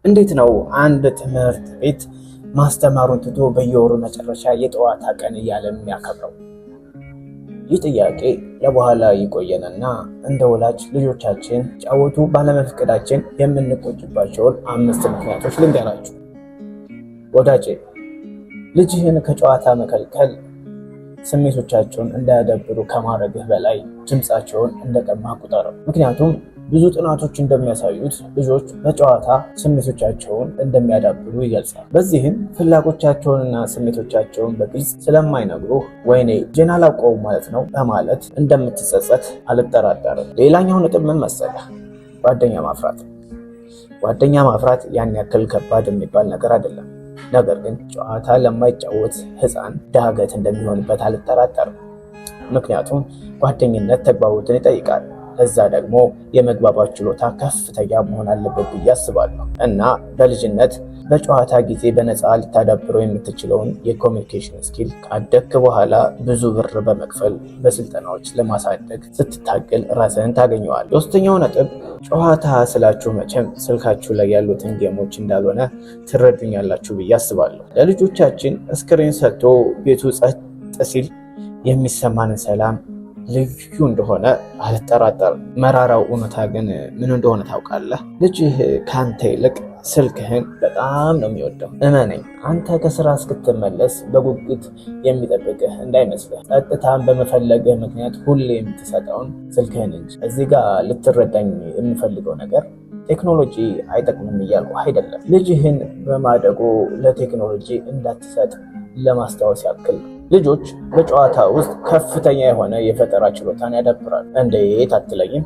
እንዴት ነው አንድ ትምህርት ቤት ማስተማሩን ትቶ በየወሩ መጨረሻ የጨዋታ ቀን እያለ የሚያከብረው? ይህ ጥያቄ ለበኋላ ይቆየንና እንደ ወላጅ ልጆቻችን ጫወቱ ባለመፍቀዳችን የምንቆጭባቸውን 5 ምክንያቶች ልንገራችሁ። ወዳጄ፣ ልጅህን ከጨዋታ መከልከል ስሜቶቻቸውን እንዳያዳብሩ ከማድረግህ በላይ ድምፃቸውን እንደቀማ ቁጠረው። ምክንያቱም ብዙ ጥናቶች እንደሚያሳዩት ልጆች በጨዋታ ስሜቶቻቸውን እንደሚያዳብሩ ይገልጻል። በዚህም ፍላጎቻቸውንና ስሜቶቻቸውን በግልጽ ስለማይነግሩህ ወይኔ ጀና አላውቀውም ማለት ነው በማለት እንደምትጸጸት አልጠራጠርም። ሌላኛው ነጥብ ምን መሰለህ? ጓደኛ ማፍራት። ጓደኛ ማፍራት ያን ያክል ከባድ የሚባል ነገር አይደለም። ነገር ግን ጨዋታ ለማይጫወት ሕፃን ዳገት እንደሚሆንበት አልጠራጠርም። ምክንያቱም ጓደኝነት ተግባቦትን ይጠይቃል። እዛ ደግሞ የመግባባት ችሎታ ከፍተኛ መሆን አለበት ብዬ አስባለሁ። እና በልጅነት በጨዋታ ጊዜ በነፃ ልታዳብረው የምትችለውን የኮሚኒኬሽን ስኪል ካደግክ በኋላ ብዙ ብር በመክፈል በስልጠናዎች ለማሳደግ ስትታገል ራስህን ታገኘዋል። ሶስተኛው ነጥብ ጨዋታ ስላችሁ መቼም ስልካችሁ ላይ ያሉትን ጌሞች እንዳልሆነ ትረዱኛላችሁ ብዬ አስባለሁ። ለልጆቻችን ስክሪን ሰጥቶ ቤቱ ጸጥ ሲል የሚሰማንን ሰላም ልዩ እንደሆነ አልጠራጠርም። መራራው እውነታ ግን ምን እንደሆነ ታውቃለህ? ልጅህ ከአንተ ይልቅ ስልክህን በጣም ነው የሚወደው። እመነኝ፣ አንተ ከስራ እስክትመለስ በጉጉት የሚጠብቅህ እንዳይመስልህ። ጸጥታን በመፈለግህ ምክንያት ሁሌ የምትሰጠውን ስልክህን እንጂ። እዚህ ጋር ልትረዳኝ የምፈልገው ነገር ቴክኖሎጂ አይጠቅምም እያልኩ አይደለም። ልጅህን በማደጎ ለቴክኖሎጂ እንዳትሰጥ ለማስታወስ ያክል ነው። ልጆች በጨዋታ ውስጥ ከፍተኛ የሆነ የፈጠራ ችሎታን ያዳብራሉ። እንዴት አትለኝም?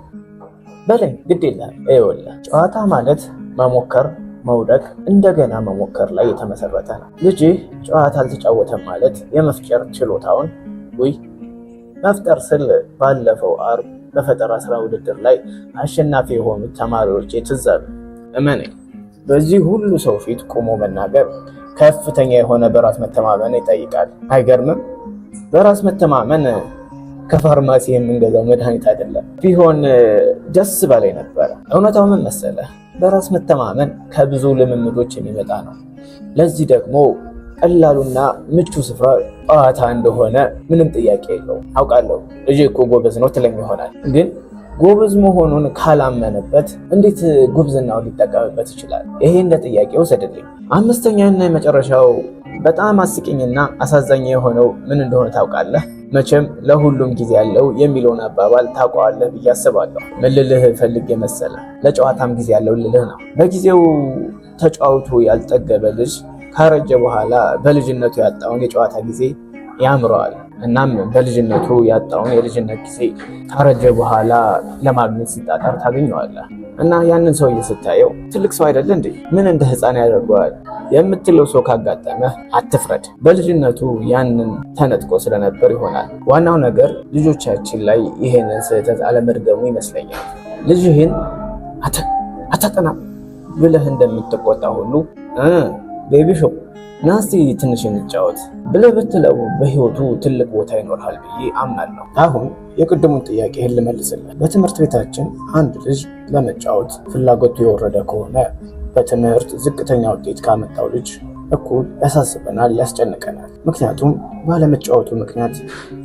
በለኝ፣ ግድ የለህም። ይኸውልህ ጨዋታ ማለት መሞከር፣ መውደቅ፣ እንደገና መሞከር ላይ የተመሰረተ ነው። ልጅህ ጨዋታ አልተጫወተም ማለት የመፍጨር ችሎታውን መፍጠር ስል ባለፈው አርብ በፈጠራ ስራ ውድድር ላይ አሸናፊ የሆኑት ተማሪዎች ትዝ አሉ። እመነኝ፣ በዚህ ሁሉ ሰው ፊት ቆሞ መናገር ከፍተኛ የሆነ በራስ መተማመን ይጠይቃል። አይገርምም? በራስ መተማመን ከፋርማሲ የምንገዛው መድኃኒት አይደለም። ቢሆን ደስ ባላይ ነበረ። እውነታው ምን መሰለህ? በራስ መተማመን ከብዙ ልምምዶች የሚመጣ ነው። ለዚህ ደግሞ ቀላሉና ምቹ ስፍራ ጨዋታ እንደሆነ ምንም ጥያቄ የለውም። አውቃለሁ ልጄ እኮ ጎበዝ ነው ትለኝ ይሆናል። ግን ጎበዝ መሆኑን ካላመነበት እንዴት ጉብዝናው ሊጠቀምበት ይችላል? ይሄ እንደ ጥያቄ ውሰድልኝ። አምስተኛና የመጨረሻው በጣም አስቂኝና አሳዛኝ የሆነው ምን እንደሆነ ታውቃለህ? መቼም ለሁሉም ጊዜ ያለው የሚለውን አባባል ታውቀዋለህ ብዬ አስባለሁ። ምን ልልህ ፈልጌ መሰለህ? ለጨዋታም ጊዜ ያለው ልልህ ነው። በጊዜው ተጫውቶ ያልጠገበ ልጅ ካረጀ በኋላ በልጅነቱ ያጣውን የጨዋታ ጊዜ ያምረዋል። እናም በልጅነቱ ያጣውን የልጅነት ጊዜ ካረጀ በኋላ ለማግኘት ሲጣጣር ታገኘዋለህ። እና ያንን ሰውዬ ስታየው ትልቅ ሰው አይደለ እንዴ? ምን እንደ ሕፃን ያደርገዋል የምትለው ሰው ካጋጠመህ አትፍረድ። በልጅነቱ ያንን ተነጥቆ ስለነበር ይሆናል። ዋናው ነገር ልጆቻችን ላይ ይሄንን ስህተት አለመድገሙ ይመስለኛል። ልጅህን አታጠና ብለህ እንደምትቆጣ ሁሉ ቤቢ ሾው ናስቲ ትንሽ እንጫወት ብለህ ብትለው በህይወቱ ትልቅ ቦታ ይኖርሃል ብዬ አምናለሁ። አሁን የቅድሙን ጥያቄህን ልመልስልህ። በትምህርት ቤታችን አንድ ልጅ ለመጫወት ፍላጎቱ የወረደ ከሆነ በትምህርት ዝቅተኛ ውጤት ካመጣው ልጅ እኩል ያሳስበናል፣ ያስጨንቀናል። ምክንያቱም ባለመጫወቱ ምክንያት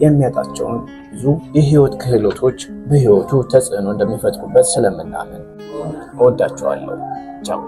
የሚያጣቸውን ብዙ የህይወት ክህሎቶች በህይወቱ ተጽዕኖ እንደሚፈጥሩበት ስለምናምን። እወዳቸዋለሁ። ቻው።